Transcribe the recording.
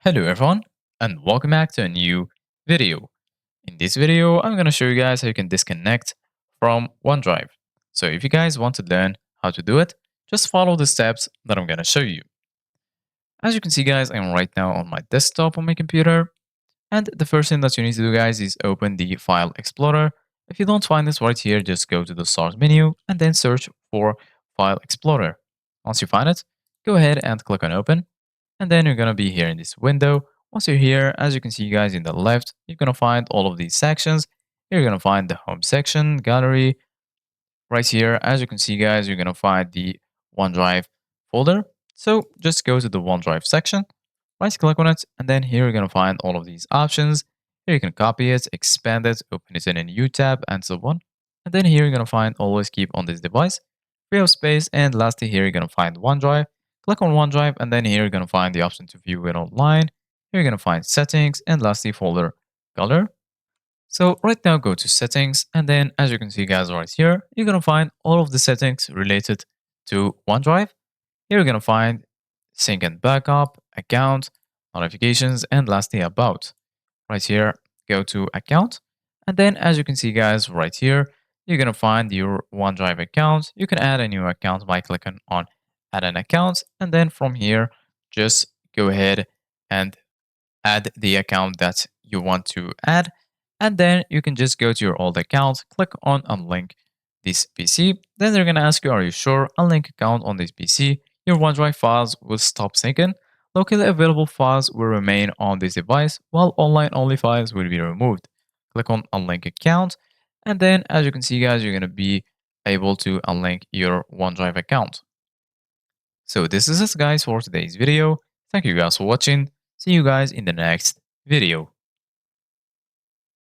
Hello everyone and welcome back to a new video. In this video, I'm going to show you guys how you can disconnect from OneDrive. So if you guys want to learn how to do it, just follow the steps that I'm going to show you. As you can see guys, I'm right now on my desktop on my computer. And the first thing that you need to do guys is open the File Explorer. If you don't find this right here, just go to the Start menu and then search for File Explorer. Once you find it, go ahead and click on Open. And then you're going to be here in this window. Once you're here, as you can see guys in the left, you're going to find all of these sections. You're going to find the home section, gallery. Right here, as you can see guys, you're going to find the OneDrive folder. So just go to the OneDrive section, right click on it, and then here you're going to find all of these options. Here you can copy it, expand it, open it in a new tab, and so on. And then here you're going to find always keep on this device, free of space, and lastly here you're going to find OneDrive. Click on OneDrive, and then here you're going to find the option to view it online. Here you're going to find settings, and lastly folder color. So right now go to settings, and then as you can see guys right here, you're going to find all of the settings related to OneDrive. Here you're going to find sync and backup, account, notifications, and lastly about. Right here, go to account. And then as you can see guys right here, you're going to find your OneDrive account. You can add a new account by clicking on add an account. And then from here, just go ahead and add the account that you want to add. And then you can just go to your old account, click on unlink this PC. Then they're going to ask you, are you sure? Unlink account on this PC. Your OneDrive files will stop syncing. Locally available files will remain on this device, while online only files will be removed. Click on unlink account. And then as you can see guys, you're going to be able to unlink your OneDrive account. So this is it guys for today's video. Thank you guys for watching. See you guys in the next video.